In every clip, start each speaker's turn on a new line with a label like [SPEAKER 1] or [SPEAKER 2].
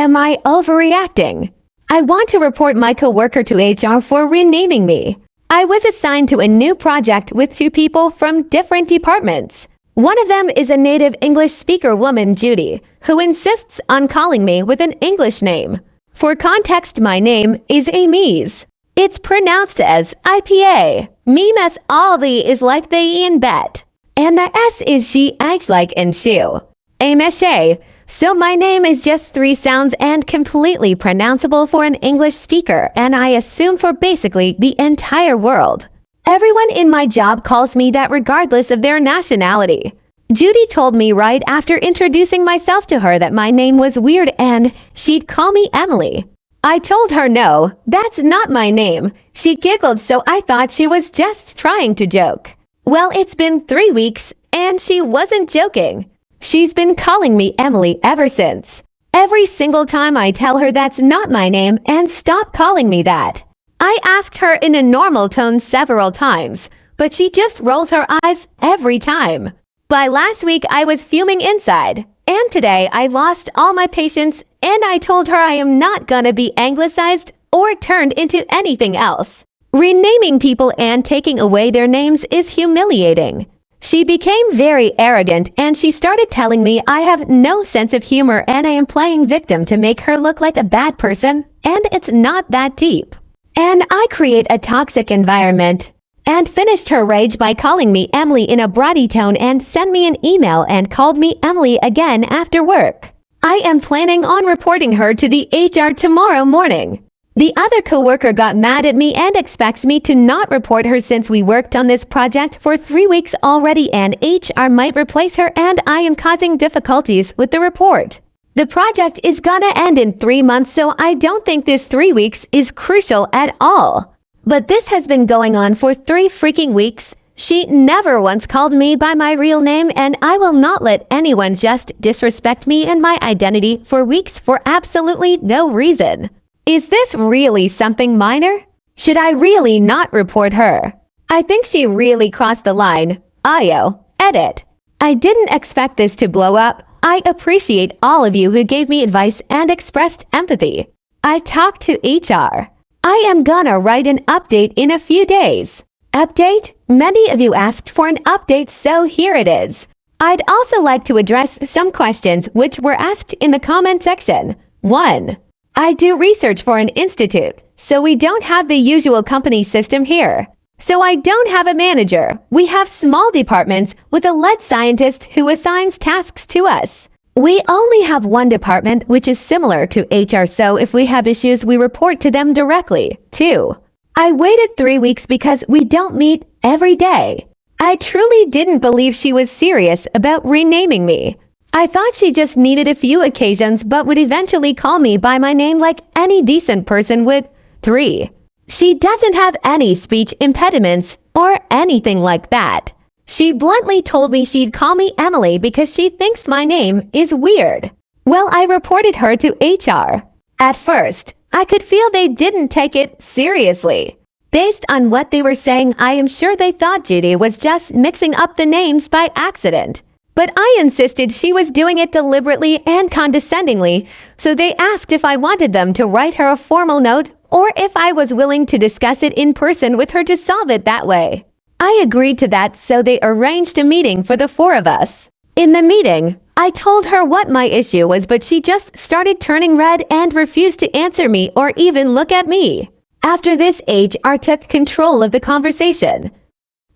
[SPEAKER 1] Am I overreacting? I want to report my coworker to HR for renaming me. I was assigned to a new project with two people from different departments. One of them is a native English speaker woman, Judy, who insists on calling me with an English name. For context, my name is Amy's. It's pronounced as IPA. Meme as all the is like they in bet. And the S is she, H like in shoe. Ameshe. So my name is just 3 sounds and completely pronounceable for an English speaker, and I assume for basically the entire world. Everyone in my job calls me that regardless of their nationality. Judy told me right after introducing myself to her that my name was weird and she'd call me Emily. I told her no, that's not my name. She giggled, so I thought she was just trying to joke. Well, it's been 3 weeks and she wasn't joking. She's been calling me Emily ever since. Every single time I tell her that's not my name and stop calling me that. I asked her in a normal tone several times, but she just rolls her eyes every time. By last week, I was fuming inside, and today I lost all my patience and I told her I am not gonna be anglicized or turned into anything else. Renaming people and taking away their names is humiliating. She became very arrogant and she started telling me I have no sense of humor and I am playing victim to make her look like a bad person, and it's not that deep. And I create a toxic environment. And finished her rage by calling me Emily in a bratty tone and sent me an email and called me Emily again after work. I am planning on reporting her to the HR tomorrow morning. The other coworker got mad at me and expects me to not report her since we worked on this project for 3 weeks already and HR might replace her and I am causing difficulties with the report. The project is gonna end in 3 months, so I don't think this 3 weeks is crucial at all. But this has been going on for 3 freaking weeks. She never once called me by my real name and I will not let anyone just disrespect me and my identity for weeks for absolutely no reason. Is this really something minor? Should I really not report her? I think she really crossed the line. Ayo, edit. I didn't expect this to blow up. I appreciate all of you who gave me advice and expressed empathy. I talked to HR. I am gonna write an update in a few days. Update? Many of you asked for an update, so here it is. I'd also like to address some questions which were asked in the comment section. 1. I do research for an institute, so we don't have the usual company system here. So I don't have a manager. We have small departments with a lead scientist who assigns tasks to us. We only have one department which is similar to HR, so if we have issues, we report to them directly. 2. I waited 3 weeks because we don't meet every day. I truly didn't believe she was serious about renaming me. I thought she just needed a few occasions but would eventually call me by my name like any decent person would. 3. She doesn't have any speech impediments or anything like that. She bluntly told me she'd call me Emily because she thinks my name is weird. Well, I reported her to HR. At first, I could feel they didn't take it seriously. Based on what they were saying, I am sure they thought Judy was just mixing up the names by accident. But I insisted she was doing it deliberately and condescendingly, so they asked if I wanted them to write her a formal note or if I was willing to discuss it in person with her to solve it that way. I agreed to that, so they arranged a meeting for the 4 of us. In the meeting, I told her what my issue was, but she just started turning red and refused to answer me or even look at me. After this, HR took control of the conversation.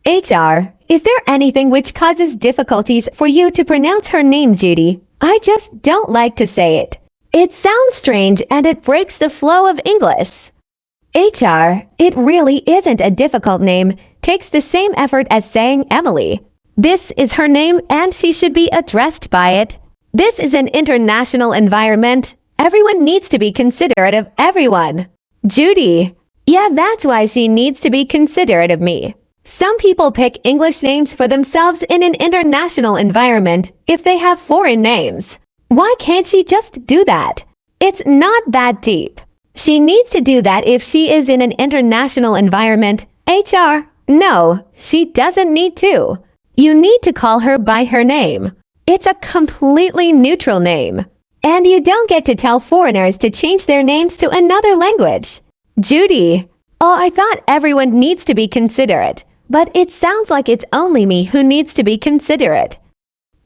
[SPEAKER 1] HR, is there anything which causes difficulties for you to pronounce her name, Judy? I just don't like to say it. It sounds strange and it breaks the flow of English. HR, it really isn't a difficult name. Takes the same effort as saying Emily. This is her name and she should be addressed by it. This is an international environment. Everyone needs to be considerate of everyone. Judy. Yeah, that's why she needs to be considerate of me. Some people pick English names for themselves in an international environment if they have foreign names. Why can't she just do that? It's not that deep. She needs to do that if she is in an international environment. HR, no, she doesn't need to. You need to call her by her name. It's a completely neutral name. And you don't get to tell foreigners to change their names to another language. Judy. Oh, I thought everyone needs to be considerate, but it sounds like it's only me who needs to be considerate.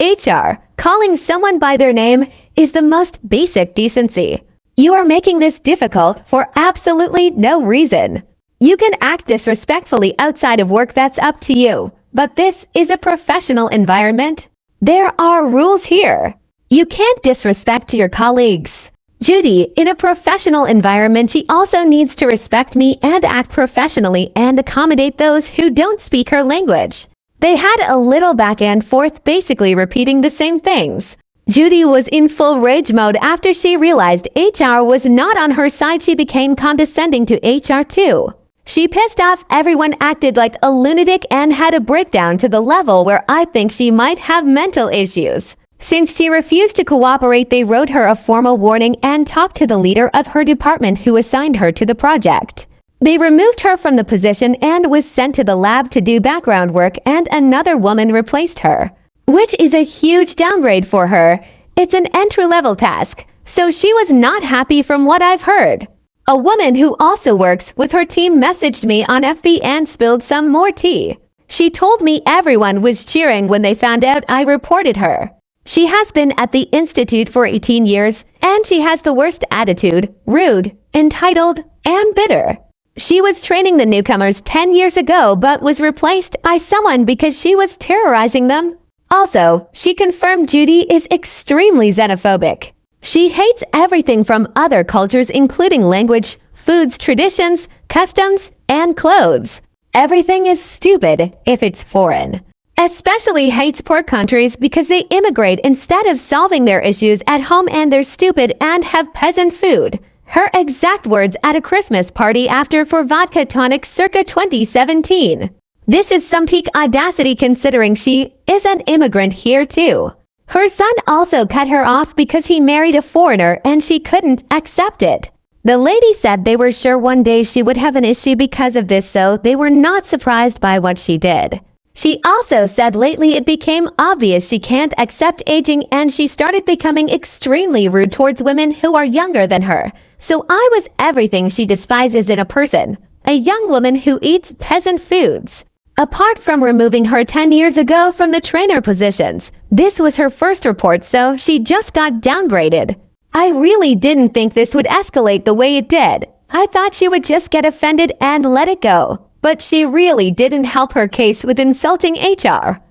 [SPEAKER 1] HR, calling someone by their name is the most basic decency. You are making this difficult for absolutely no reason. You can act disrespectfully outside of work, that's up to you, but this is a professional environment. There are rules here. You can't disrespect your colleagues. Judy, in a professional environment, she also needs to respect me and act professionally and accommodate those who don't speak her language. They had a little back and forth, basically repeating the same things. Judy was in full rage mode after she realized HR was not on her side. She became condescending to HR too. She pissed off everyone, acted like a lunatic, and had a breakdown to the level where I think she might have mental issues. Since she refused to cooperate, they wrote her a formal warning and talked to the leader of her department who assigned her to the project. They removed her from the position and was sent to the lab to do background work, and another woman replaced her, which is a huge downgrade for her. It's an entry-level task, so she was not happy from what I've heard. A woman who also works with her team messaged me on FB and spilled some more tea. She told me everyone was cheering when they found out I reported her. She has been at the institute for 18 years, and she has the worst attitude, rude, entitled, and bitter. She was training the newcomers 10 years ago but was replaced by someone because she was terrorizing them. Also, she confirmed Judy is extremely xenophobic. She hates everything from other cultures, including language, foods, traditions, customs, and clothes. Everything is stupid if it's foreign. Especially hates poor countries because they immigrate instead of solving their issues at home, and they're stupid and have peasant food. Her exact words at a Christmas party after for vodka tonic circa 2017. This is some peak audacity considering she is an immigrant here too. Her son also cut her off because he married a foreigner and she couldn't accept it. The lady said they were sure one day she would have an issue because of this, so they were not surprised by what she did. She also said lately it became obvious she can't accept aging, and she started becoming extremely rude towards women who are younger than her. So I was everything she despises in a person, a young woman who eats peasant foods. Apart from removing her 10 years ago from the trainer positions, this was her first report, so she just got downgraded. I really didn't think this would escalate the way it did. I thought she would just get offended and let it go. But she really didn't help her case with insulting HR.